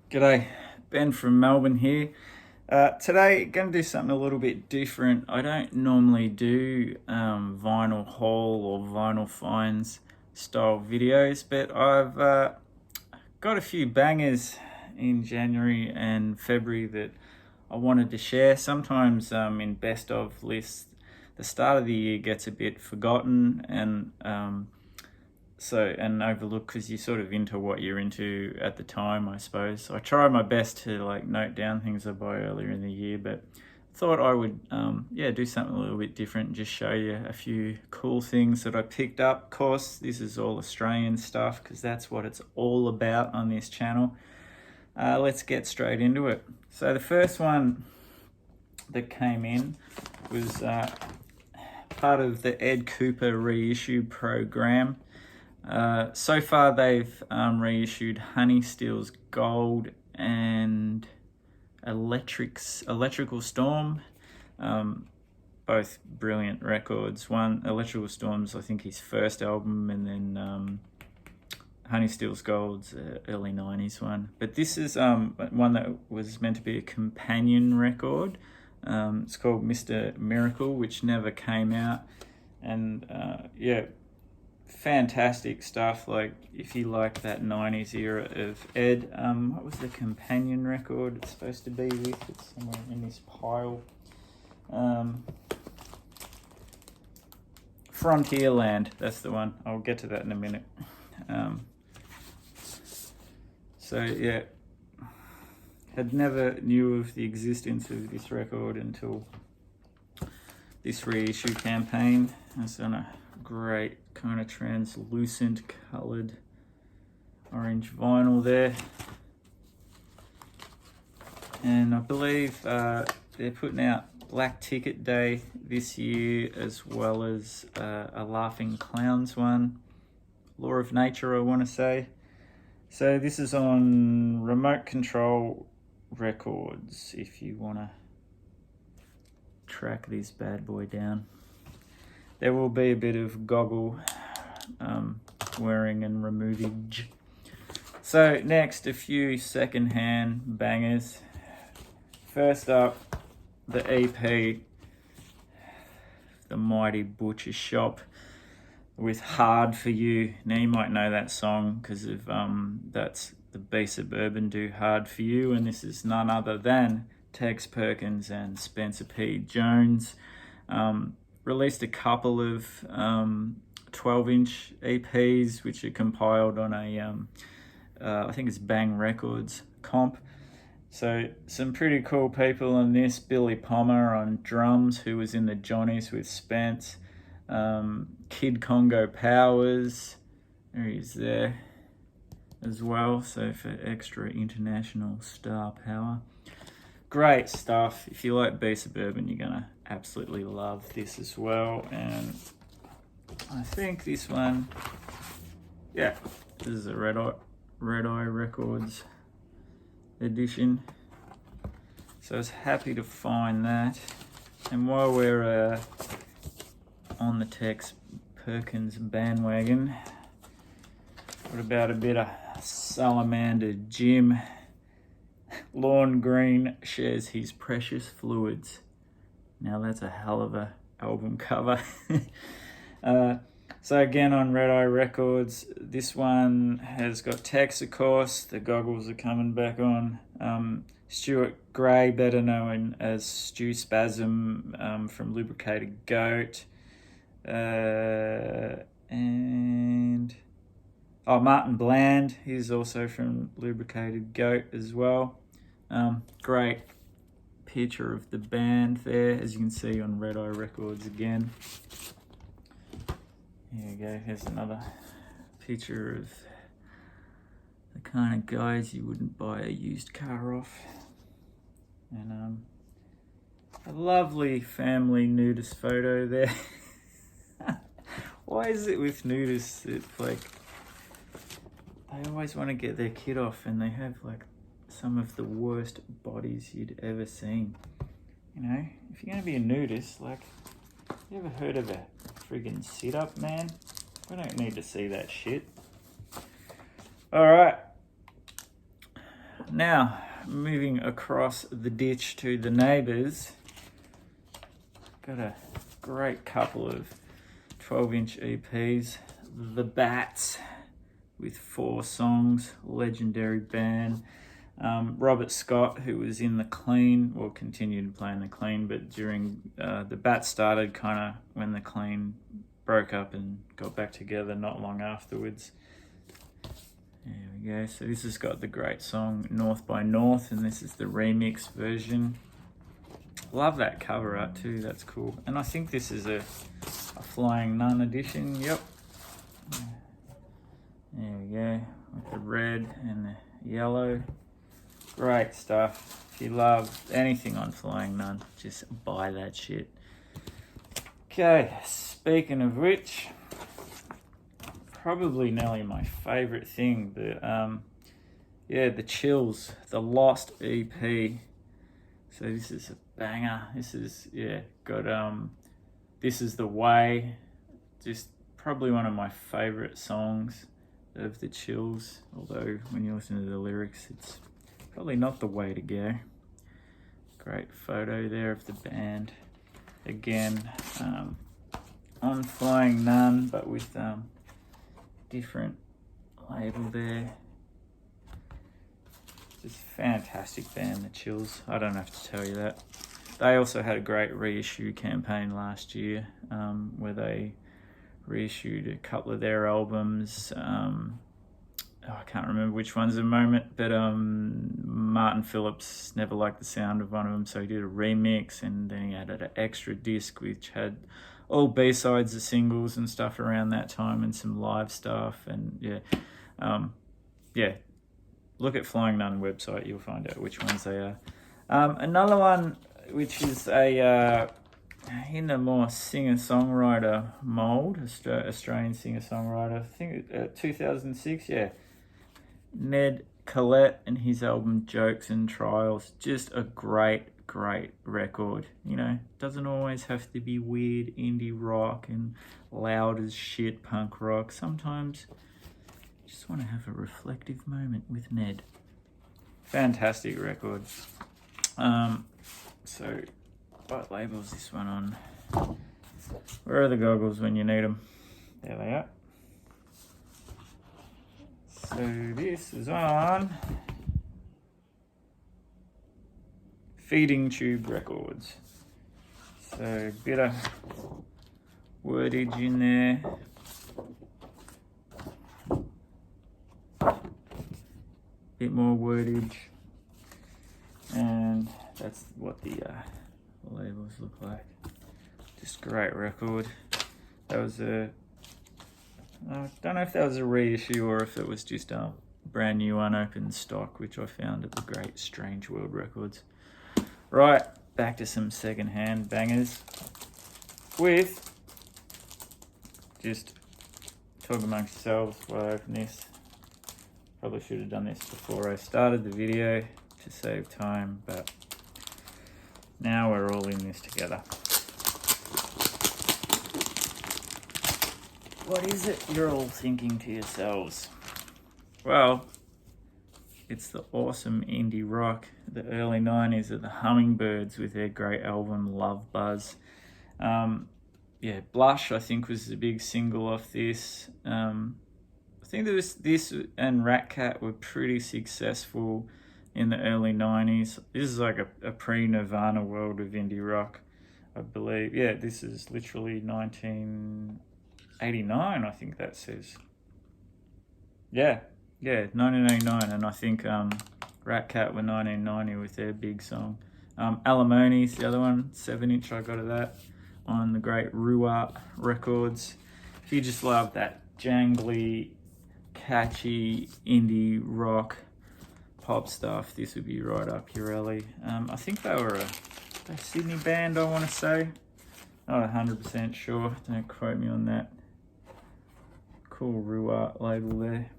G'day, Ben from Melbourne here. Today, going to do something a little bit different. I don't normally do vinyl haul or vinyl finds style videos, but I've got a few bangers in January and February that I wanted to share. Sometimes in best of lists, the start of the year gets a bit forgotten and overlooked because you're sort of into what you're into at the time, I suppose. I try my best to note down things I buy earlier in the year, but thought I would do something a little bit different and just show you a few cool things that I picked up. Of course, this is all Australian stuff because that's what it's all about on this channel. Let's get straight into it. So the first one that came in was part of the Ed Cooper reissue program. So far they've reissued Honey Steals Gold and Electrical Storm, both brilliant records. One, Electrical Storm's I think his first album, and then Honey Steals Gold's early 90s one. But this is one that was meant to be a companion record. It's called Mr. Miracle, which never came out. And fantastic stuff. Like, if you like that 90s era of Ed, what was the companion record it's supposed to be with? It's somewhere in this pile. Frontierland, that's the one. I'll get to that in a minute. Had never knew of the existence of this record until this reissue campaign. It's on a great kind of translucent coloured orange vinyl there, and I believe they're putting out Black Ticket Day this year, as well as a Laughing Clowns one, Law of Nature I want to say. So this is on Remote Control Records if you want to track this bad boy down. There will be a bit of goggle wearing and removage. So next, a few second-hand bangers. First up, the EP, The Mighty Butcher Shop with Hard For You. Now you might know that song because of that's the B Suburban do Hard For You, and this is none other than Tex Perkins and Spencer P. Jones. Released a couple of 12-inch EPs, which are compiled on a, I think it's Bang Records comp. So some pretty cool people on this. Billy Palmer on drums, who was in the Johnnies with Spence. Kid Congo Powers, there he is there as well. So for extra international star power. Great stuff. If you like B Suburban, you're gonna absolutely love this as well. And I think this one, this is a Red Eye Records edition. So I was happy to find that. And while we're on the Tex Perkins bandwagon, what about a bit of Salamander Jim? Lorne Green shares his precious fluids. Now that's a hell of a album cover. So again on Red Eye Records, this one has got Tex, of course. The goggles are coming back on. Stuart Gray, better known as Stu Spasm from Lubricated Goat. And Martin Bland, he's also from Lubricated Goat as well. Great picture of the band there, as you can see on Red Eye Records again. Here you go, here's another picture of the kind of guys you wouldn't buy a used car off. And a lovely family nudist photo there. Why is it with nudists, it's like they always want to get their kid off, and they have like some of the worst bodies you'd ever seen. You know, if you're going to be a nudist, like, you ever heard of a friggin' sit-up, man? We don't need to see that shit. Alright. Now, moving across the ditch to the Neighbours. Got a great couple of 12-inch EPs. The Bats with 4 songs, legendary band. Robert Scott, who was in the Clean, or continued playing the Clean, but during the Bats started kind of when the Clean broke up and got back together not long afterwards. There we go. So this has got the great song North by North, and this is the remix version. Love that cover art too, that's cool. And I think this is a Flying Nun edition, yep. There we go, with the red and the yellow. Great stuff. If you love anything on Flying Nun, just buy that shit. Okay, speaking of which, probably Nelly my favourite thing, but the Chills, the Lost EP. So this is a banger. This is This Is the Way. Just probably one of my favourite songs of the Chills, although when you listen to the lyrics it's probably not the way to go. Great photo there of the band. Again, on Flying Nun, but with different label there. Just fantastic band, the Chills. I don't have to tell you that. They also had a great reissue campaign last year, where they reissued a couple of their albums. I can't remember which ones at the moment, but Martin Phillips never liked the sound of one of them, so he did a remix, and then he added an extra disc which had all B-sides of singles and stuff around that time, and some live stuff, and look at Flying Nun website, you'll find out which ones they are. Another one which is in a more singer-songwriter mold, Australian singer-songwriter, I think 2006, Ned Collette and his album Jokes and Trials. Just a great record. You know, doesn't always have to be weird indie rock and loud as shit punk rock. Sometimes you just want to have a reflective moment with Ned. Fantastic record. So what label is this one on? Where are the goggles when you need them? There they are. So this is on Feeding Tube Records. So a bit of wordage in there. Bit more wordage. And that's what the labels look like. Just great record. That was I don't know if that was a reissue or if it was just a brand new unopened stock, which I found at the great Strange World Records. Right, back to some second-hand bangers with, just talk amongst yourselves while I open this. Probably should have done this before I started the video to save time, but now we're all in this together. What is it you're all thinking to yourselves? Well, it's the awesome indie rock, the early 90s of the Hummingbirds with their great album Love Buzz. Blush, I think, was the big single off this. I think there was this and Rat Cat were pretty successful in the early 90s. This is like a pre-Nirvana world of indie rock, I believe. Yeah, this is literally 1989, I think that says. Yeah, 1989, and I think Rat Cat were 1990 with their big song. Alimony's the other one, 7-inch, I got of that on the great Ruart Records. If you just love that jangly, catchy indie rock pop stuff, this would be right up your alley. I think they were a Sydney band, I want to say. Not 100% sure, don't quote me on that. Cool Ruart label there.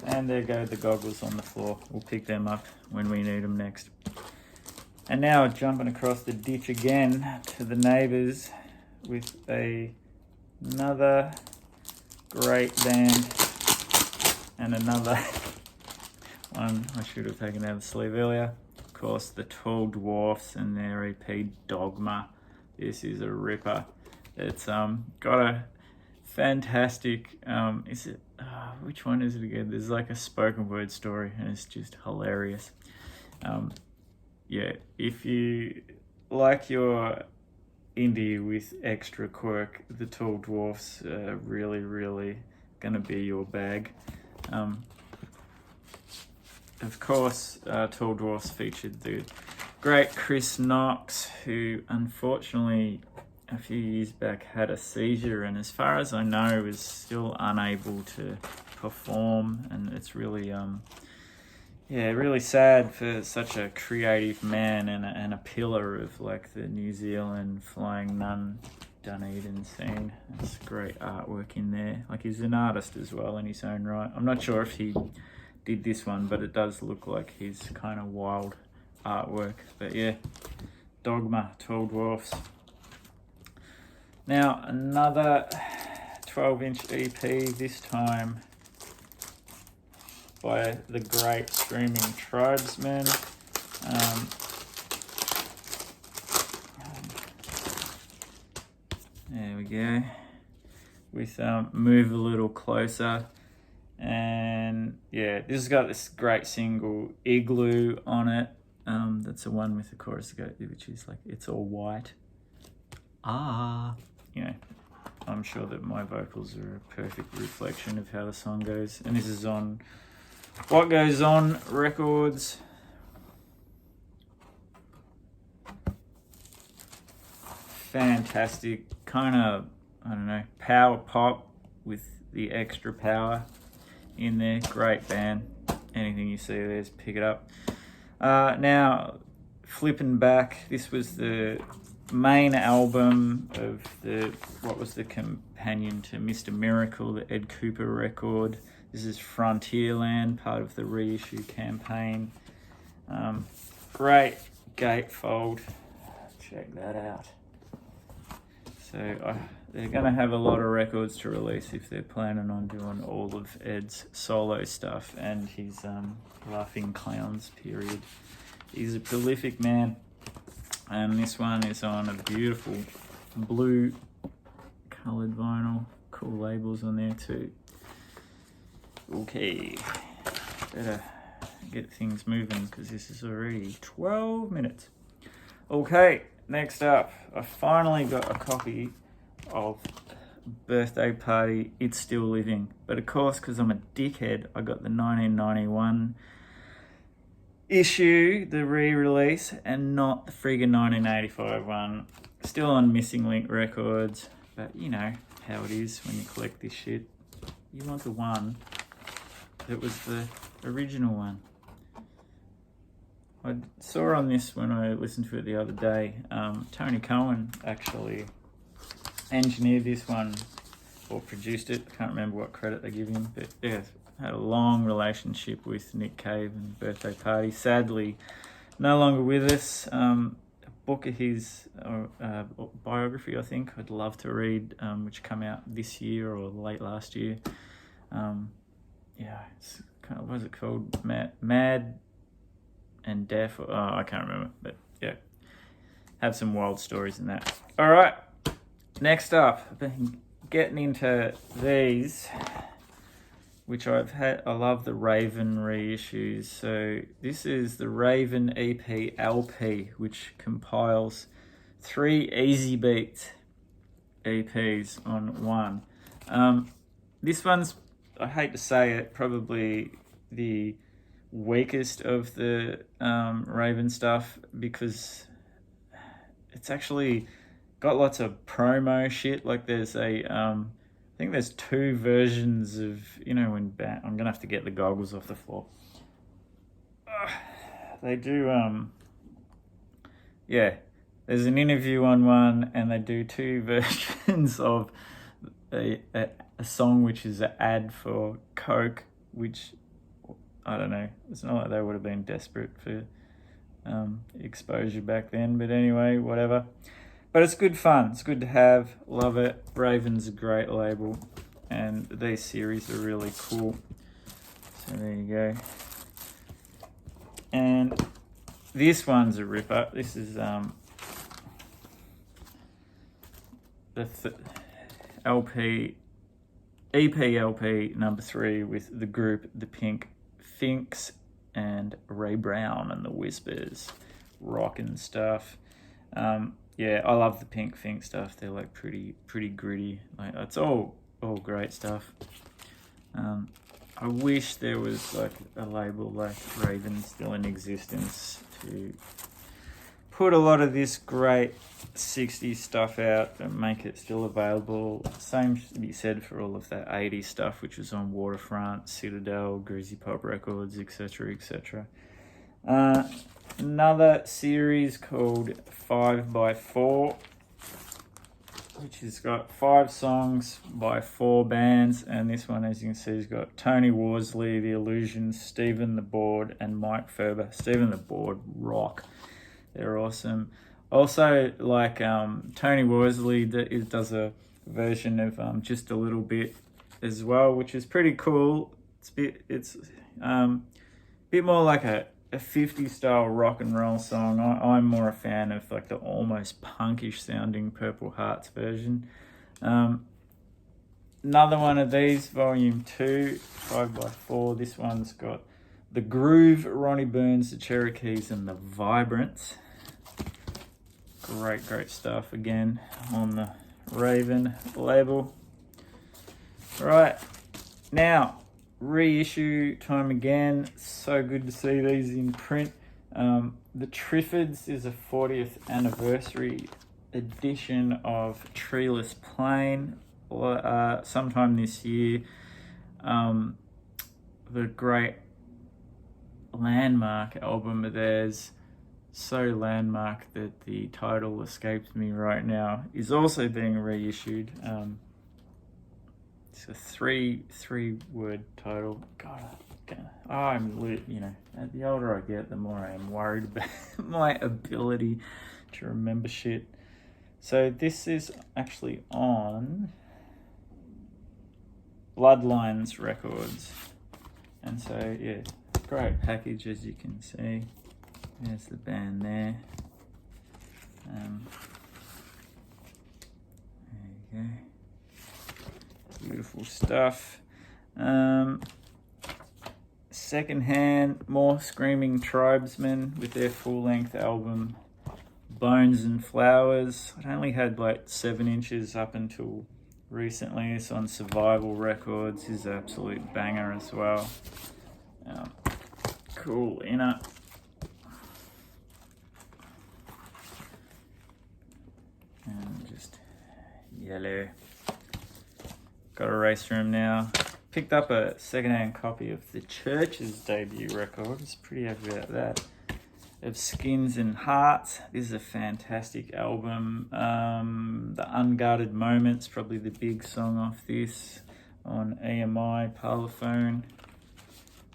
And there go the goggles on the floor. We'll pick them up when we need them next. And now jumping across the ditch again to the Neighbours with another great band and another one. I should have taken out the sleeve earlier. Of course, the Tall Dwarfs and their EP Dogma. This is a ripper. It's got a fantastic, is it, which one is it again? There's like a spoken word story and it's just hilarious. Yeah, if you like your indie with extra quirk, the Tall Dwarfs are really gonna be your bag. Of course, Tall Dwarfs featured the great Chris Knox, who unfortunately a few years back had a seizure, and as far as I know is still unable to perform, and it's really really sad for such a creative man and a pillar of like the New Zealand flying nun Dunedin scene. There's great artwork in there. Like, he's an artist as well in his own right. I'm not sure if he did this one, but it does look like his kind of wild artwork. But yeah, Dogma, Tall Dwarfs. Now another 12-inch EP, this time by the great Screaming Tribesmen. There we go. With Move a Little Closer. And yeah, this has got this great single Igloo on it. That's the one with the chorus which is like, it's all white. You know, I'm sure that my vocals are a perfect reflection of how the song goes. And this is on What Goes On Records. Fantastic, kind of, I don't know, power pop with the extra power in there. Great band. Anything you see there, just pick it up. Now, flipping back, this was the main album of what was the companion to Mr. Miracle, the Ed Cooper record. This is Frontierland, part of the reissue campaign. Great gatefold. Check that out. So they're going to have a lot of records to release if they're planning on doing all of Ed's solo stuff and his Laughing Clowns period. He's a prolific man. And this one is on a beautiful blue coloured vinyl. Cool labels on there too. Okay, better get things moving because this is already 12 minutes. Okay, next up, I finally got a copy of Birthday Party, It's Still Living. But of course, because I'm a dickhead, I got the 1991 issue, the re-release, and not the friggin' 1985 one. Still on Missing Link Records, but you know how it is when you collect this shit. You want the one that was the original one. I saw on this when I listened to it the other day, Tony Cohen actually engineered this one or produced it. I can't remember what credit they give him, but yeah, had a long relationship with Nick Cave and Birthday Party. Sadly, no longer with us. A book of his biography, I think, I'd love to read, which came out this year or late last year. Yeah, it's kind of, what is it called? Mad and Deaf. I can't remember, but yeah, have some wild stories in that. All right, next up, I've been getting into these, which I've had. I love the Raven reissues. So this is the Raven EP LP, which compiles 3 Easy Beats EPs on one. This one's, I hate to say it, probably the weakest of the Raven stuff because it's actually got lots of promo shit. Like there's a, I think there's 2 versions of, you know, when I'm gonna have to get the goggles off the floor. They do, yeah, there's an interview on one and they do 2 versions of a song which is an ad for Coke, which I don't know, it's not like they would have been desperate for exposure back then, but anyway, whatever. But it's good fun, it's good to have, love it. Raven's a great label and these series are really cool. So there you go. And this one's a ripper. This is the EP/LP number 3 with the group The Pink Finks and Ray Brown and the Whispers, rockin' stuff. Yeah, I love the Pink Fink stuff. They're like pretty gritty. Like, it's all great stuff. I wish there was like a label like Raven still in existence to put a lot of this great 60s stuff out and make it still available. Same should be said for all of that 80s stuff, which was on Waterfront, Citadel, Greasy Pop Records, etc., etc. Another series called 5x4, which has got 5 songs by 4 bands, and this one, as you can see, has got Tony Worsley, The Illusions, Stephen the Board, and Mike Ferber. Stephen the Board rock. They're awesome. Also, like Tony Worsley does a version of Just a Little Bit as well, which is pretty cool. It's bit more like a 50s style rock and roll song. I'm more a fan of like the almost punkish sounding Purple Hearts version. Another one of these, volume 2, 5x4. This one's got The Groove, Ronnie Burns, the Cherokees, and the Vibrants. Great stuff again on the Raven label. Right, now reissue time again. So good to see these in print. The Triffids is a 40th anniversary edition of Treeless Plain sometime this year. The great Landmark album of theirs, so landmark that the title escapes me right now, is also being reissued. It's a three word title. God, the older I get, the more I am worried about my ability to remember shit. So this is actually on Bloodlines Records, and so yeah, great package, as you can see. There's the band there. There you go. Beautiful stuff. Secondhand, more Screaming Tribesmen with their full-length album Bones and Flowers. It only had like 7 inches up until recently. It's on Survival Records. It's an absolute banger as well. Cool inner. And just yellow. Got a race room now. Picked up a secondhand copy of The Church's debut record. It's pretty happy about that. Of Skins and Hearts. This is a fantastic album. The Unguarded Moments, probably the big song off this, on EMI Parlophone.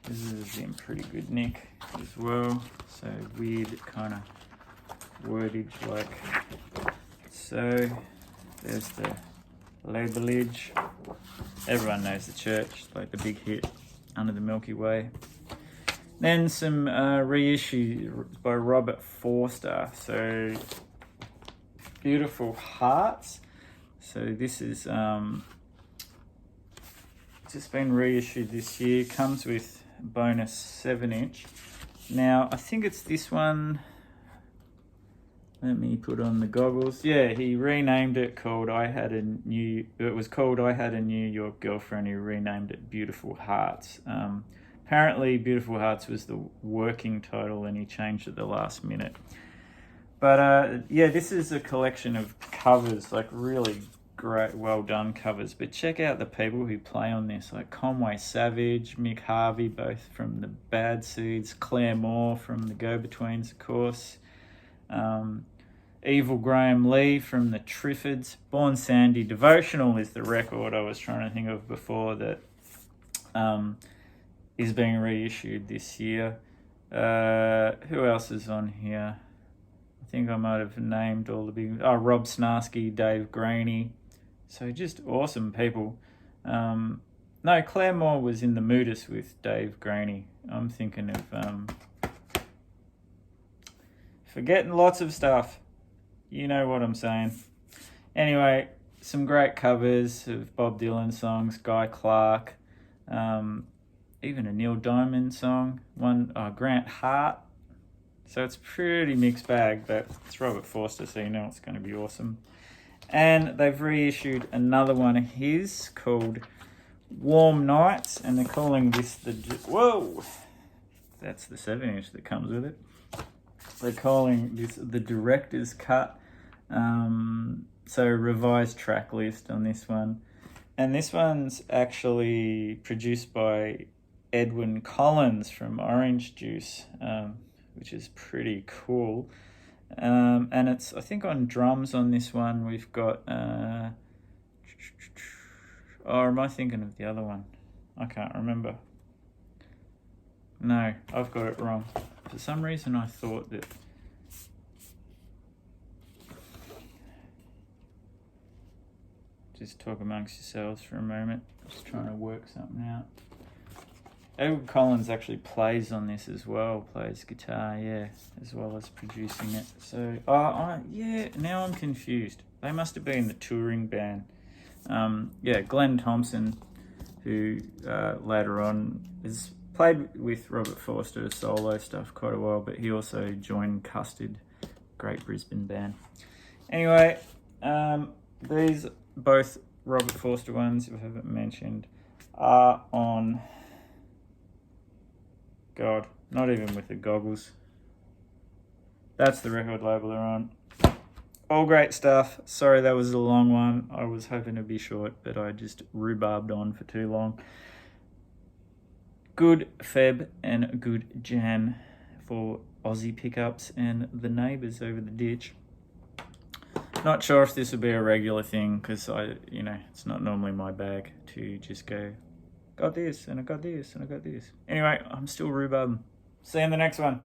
This is in pretty good nick as well. So weird kind of wordage like so. There's the labelage. Everyone knows The Church, like the big hit, Under the Milky Way. Then some reissue by Robert Forster. So Beautiful Hearts. So this is just been reissued this year. Comes with bonus 7-inch. Now I think it's this one. Let me put on the goggles. Yeah, he renamed it. It was called I Had a New York Girlfriend. He renamed it Beautiful Hearts. Apparently Beautiful Hearts was the working title and he changed it at the last minute. But yeah, this is a collection of covers, like really great, well done covers. But check out the people who play on this, like Conway Savage, Mick Harvey, both from the Bad Seeds, Claire Moore from the Go-Betweens, of course. Evil Graham Lee from the Triffids. Born Sandy Devotional is the record I was trying to think of before that is being reissued this year. Who else is on here? I think I might have named all the big... Rob Snarsky, Dave Graney. So just awesome people. No, Claire Moore was in the Moodus with Dave Graney. I'm thinking of Forgetting lots of stuff. You know what I'm saying. Anyway, some great covers of Bob Dylan songs, Guy Clark, even a Neil Diamond song, Grant Hart. So it's a pretty mixed bag, but it's Robert Forster, so you know it's going to be awesome. And they've reissued another one of his called Warm Nights, and they're calling this whoa! That's the 7-inch that comes with it. They're calling this the director's cut. So revised track list on this one. And this one's actually produced by Edwyn Collins from Orange Juice, which is pretty cool. And it's, I think on drums on this one, we've got, or am I thinking of the other one? I can't remember. No, I've got it wrong. For some reason I thought that just talk amongst yourselves for a moment. Just trying to work something out. Edward Collins actually plays on this as well, plays guitar, yeah, as well as producing it. So, yeah, now I'm confused. They must have been the touring band. Yeah, Glenn Thompson, who later on has played with Robert Forster solo stuff quite a while, but he also joined Custard, great Brisbane band. Anyway, these both Robert Forster ones, if I haven't mentioned, are on, God, not even with the goggles. That's the record label they're on. All great stuff. Sorry that was a long one. I was hoping to be short, but I just rhubarbed on for too long. Good Feb and good Jan for Aussie pickups and the neighbours over the ditch. Not sure if this will be a regular thing, because it's not normally my bag to just go, got this and I got this and I got this. Anyway, I'm still rhubarbing. See you in the next one.